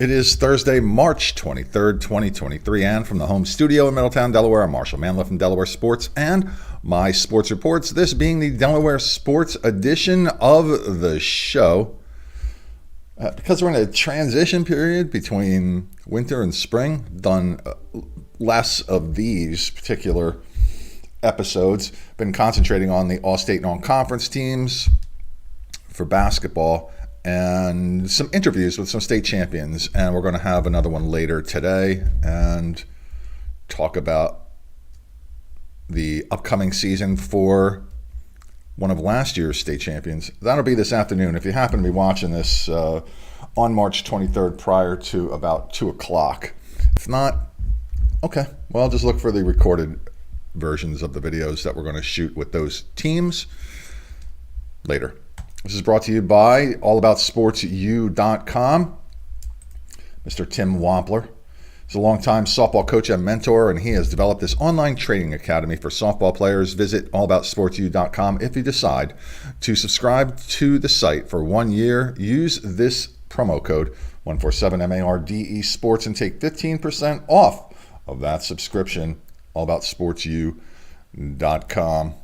It is Thursday, March 23rd, 2023, and from the home studio in Middletown, Delaware, I'm Marshall Manlove from Delaware Sports and my sports reports. This being the Delaware Sports edition of the show. Because we're in a transition period between winter and spring, done less of these particular episodes. Been concentrating on the All-State and All-Conference teams for basketball and some interviews with some state champions. And we're going to have another one later today and talk about the upcoming season for one of last year's state champions. That'll be this afternoon. If you happen to be watching this on March 23rd prior to about 2 o'clock. If not, okay. Well, just look for the recorded versions of the videos that we're going to shoot with those teams later. This is brought to you by allaboutsportsu.com. Mr. Tim Wampler. He's a longtime softball coach and mentor, and he has developed this online training academy for softball players. Visit allaboutsportsu.com if you decide to subscribe to the site for 1 year. Use this promo code 147MARDE Sports and take 15% off of that subscription. Allaboutsportsu.com.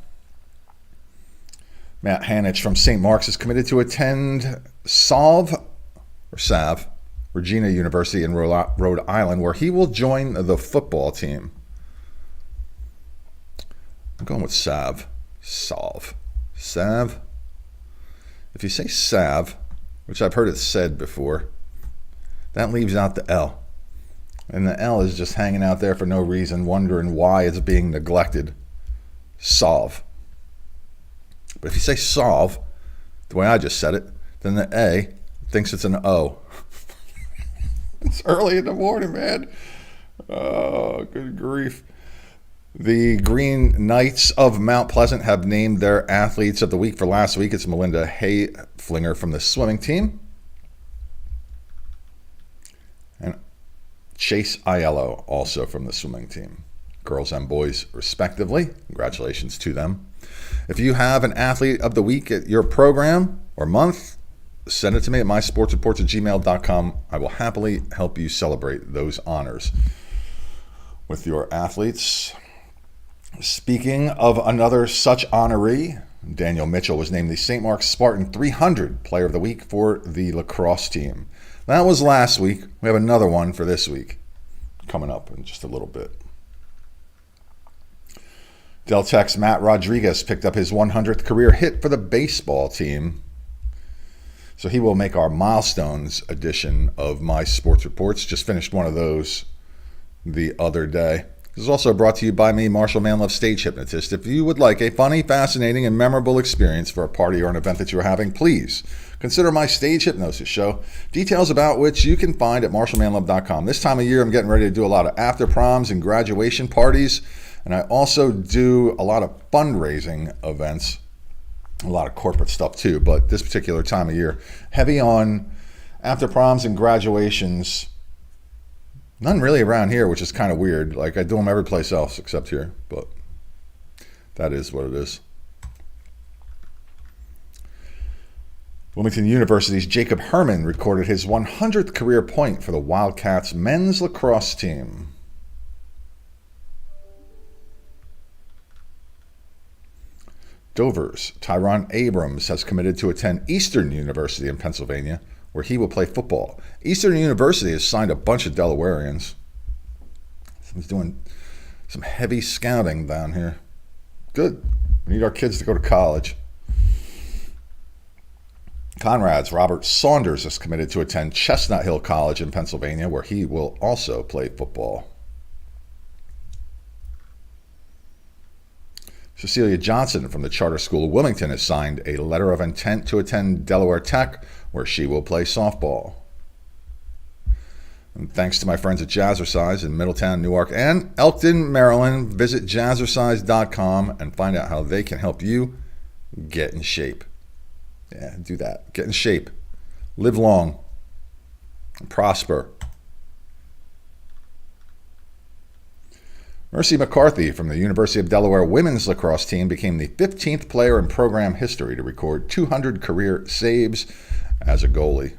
Matt Hanich from St. Mark's is committed to attend Salve Regina University in Rhode Island, where he will join the football team. I'm going with Salve. If you say Salve, which I've heard it said before, that leaves out the L. And the L is just hanging out there for no reason, wondering why it's being neglected. Solve. But if you say solve, the way I just said it, then the A thinks it's an O. It's early in the morning, man. Oh, good grief. The Green Knights of Mount Pleasant have named their athletes of the week for last week. It's Melinda Hayflinger from the swimming team and Chase Aiello also from the swimming team. Girls and boys respectively. Congratulations to them. If you have an athlete of the week at your program or month, send it to me at mysportsreports@gmail.com. I will happily help you celebrate those honors with your athletes. Speaking of another such honoree, Daniel Mitchell was named the St. Mark's Spartan 300 Player of the Week for the lacrosse team. That was last week. We have another one for this week coming up in just a little bit. Deltec's Matt Rodriguez picked up his 100th career hit for the baseball team. So he will make our milestones edition of my sports reports. Just finished one of those the other day. This is also brought to you by me, Marshall Manlove, stage hypnotist. If you would like a funny, fascinating, and memorable experience for a party or an event that you're having, please consider my stage hypnosis show, details about which you can find at marshallmanlove.com. This time of year, I'm getting ready to do a lot of after proms and graduation parties, and I also do a lot of fundraising events, a lot of corporate stuff too, but this particular time of year, heavy on after proms and graduations. None really around here, which is kind of weird. Like I do them every place else except here, but that is what it is. Wilmington University's Jacob Herman recorded his 100th career point for the Wildcats men's lacrosse team. Dover's Tyron Abrams has committed to attend Eastern University in Pennsylvania, where he will play football. Eastern University has signed a bunch of Delawareans. He's doing some heavy scouting down here. Good. We need our kids to go to college. Conrad's Robert Saunders has committed to attend Chestnut Hill College in Pennsylvania, where he will also play football. Cecilia Johnson from the Charter School of Wilmington has signed a letter of intent to attend Delaware Tech, where she will play softball. And thanks to my friends at Jazzercise in Middletown, Newark, and Elkton, Maryland, visit jazzercise.com and find out how they can help you get in shape. Yeah, do that. Get in shape. Live long. And prosper. Mercy McCarthy from the University of Delaware women's lacrosse team became the 15th player in program history to record 200 career saves as a goalie.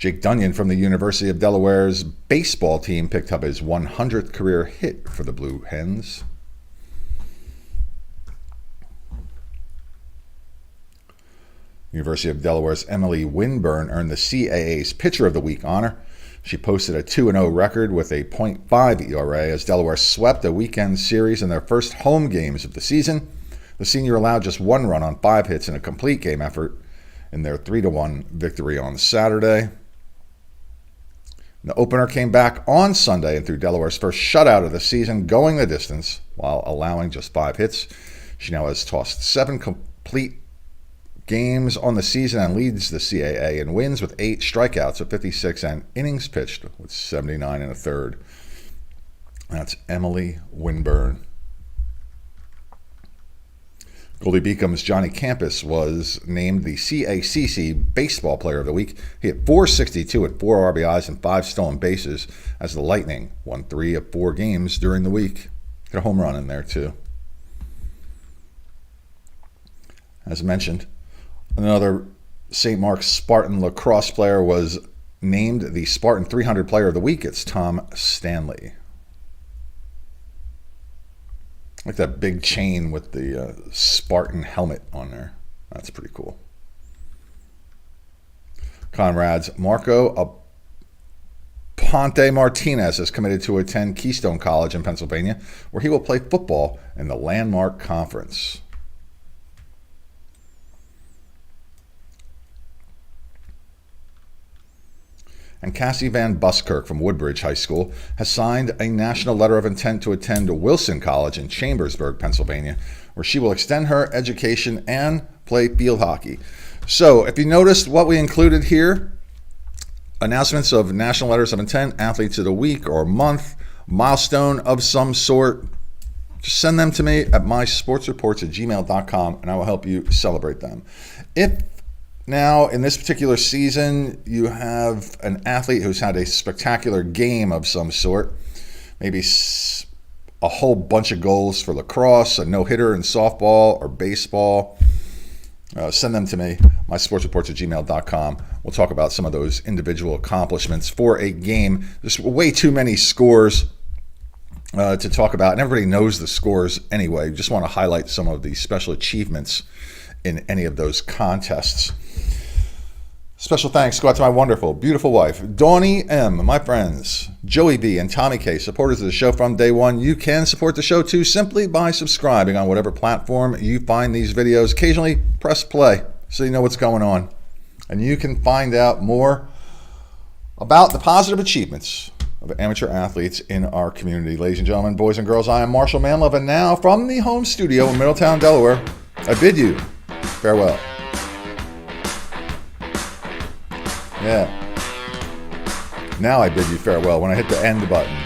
Jake Dunyan from the University of Delaware's baseball team picked up his 100th career hit for the Blue Hens. University of Delaware's Emily Winburn earned the CAA's Pitcher of the Week honor. She posted a 2-0 record with a .5 ERA as Delaware swept a weekend series in their first home games of the season. The senior allowed just 1 run on 5 hits in a complete game effort in their 3-1 victory on Saturday. The opener came back on Sunday and threw Delaware's first shutout of the season, going the distance while allowing just 5 hits. She now has tossed 7 complete games on the season and leads the CAA in wins with 8 strikeouts of 56 and innings pitched with 79 and a third. That's Emily Winburn. Goldie Beacon's Johnny Campus was named the CACC Baseball Player of the Week. He hit .462 with 4 RBIs and 5 stolen bases as the Lightning won 3 of 4 games during the week. Hit a home run in there too. As mentioned, another St. Mark's Spartan lacrosse player was named the Spartan 300 Player of the Week. It's Tom Stanley. Like that big chain with the Spartan helmet on there. That's pretty cool. Conrad's Marco Aponte Martinez is committed to attend Keystone College in Pennsylvania, where he will play football in the Landmark Conference. And Cassie Van Buskirk from Woodbridge High School has signed a national letter of intent to attend Wilson College in Chambersburg, Pennsylvania, where she will extend her education and play field hockey. So if you noticed what we included here, announcements of national letters of intent, athletes of the week or month, milestone of some sort, just send them to me at mysportsreports@gmail.com and I will help you celebrate them. If now, in this particular season, you have an athlete who's had a spectacular game of some sort, maybe a whole bunch of goals for lacrosse, a no-hitter in softball or baseball. Send them to me, mysportsreports@gmail.com. We'll talk about some of those individual accomplishments for a game. There's way too many scores to talk about, and everybody knows the scores anyway. Just want to highlight some of the special achievements in any of those contests. Special thanks go out to my wonderful, beautiful wife, Dawnie M., my friends, Joey B. and Tommy K., supporters of the show from day one. You can support the show too simply by subscribing on whatever platform you find these videos. Occasionally press play so you know what's going on. And you can find out more about the positive achievements of amateur athletes in our community. Ladies and gentlemen, boys and girls, I am Marshal Manlove, and now from the home studio in Middletown, Delaware, I bid you farewell. Yeah. Now I bid you farewell when I hit the end button.